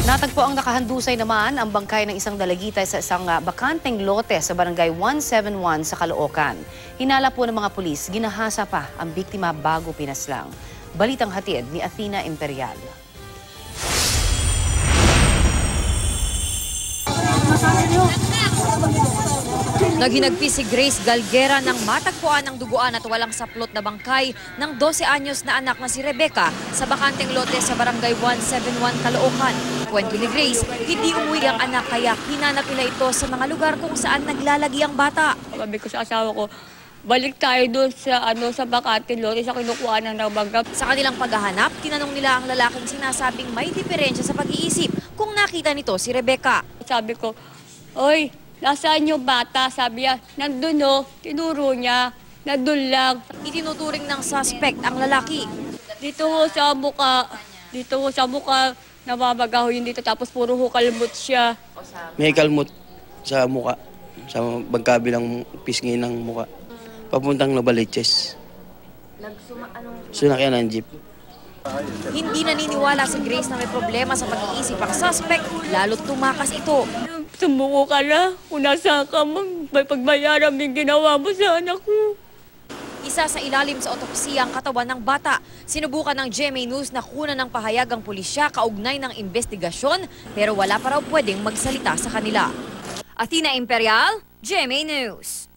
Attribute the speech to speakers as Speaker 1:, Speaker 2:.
Speaker 1: Natagpo ang nakahandusay naman ang bangkay ng isang dalagita sa isang bakanteng lote sa barangay 171 sa Caloocan. Hinala po ng mga pulis, ginahasa pa ang biktima bago pinaslang. Balitang hatid ni Athena Imperial.
Speaker 2: Naghinagpis si Grace Galguera nang matagpuan ang duguan at walang saplot na bangkay ng 12 anyos na anak na si Rebecca sa bakanteng lote sa barangay 171 Caloocan. Kwento ni Grace, hindi umuwi ang anak kaya hinanap nila ito sa mga lugar kung saan naglalagi ang bata.
Speaker 3: Sabi ko sa asawa ko, balik tayo doon sa bakanteng lote sa kinukuha ng bangka.
Speaker 2: Sa kanilang paghahanap, tinanong nila ang lalaking sinasabing may diferensya sa pag-iisip kung nakita nito si Rebecca.
Speaker 3: Sabi ko, oy, nasaan yung bata? Sabi niya, nandun o, tinuro niya, nandun lang.
Speaker 2: Itinuturing ng suspect ang lalaki.
Speaker 3: Dito ho sa muka, nababagaho yun dito, tapos puro ho kalmot siya.
Speaker 4: May kalmot sa muka, sa magkabilang pisngi ng muka. Papuntang Novaliches. Sunakyan ng jeep.
Speaker 2: Hindi naniniwala si Grace na may problema sa pag-iisip ang suspect, lalo't tumakas ito.
Speaker 3: Sumuko ka na, kung nasa ka, pagbayaran yung ginawa mo sa anak ko.
Speaker 2: Isa sa ilalim sa otopsiya ang katawan ng bata. Sinubukan ng GMA News na kunan ng pahayag ang pulisya kaugnay ng investigasyon pero wala pa raw pwedeng magsalita sa kanila. Athena Imperial, GMA News.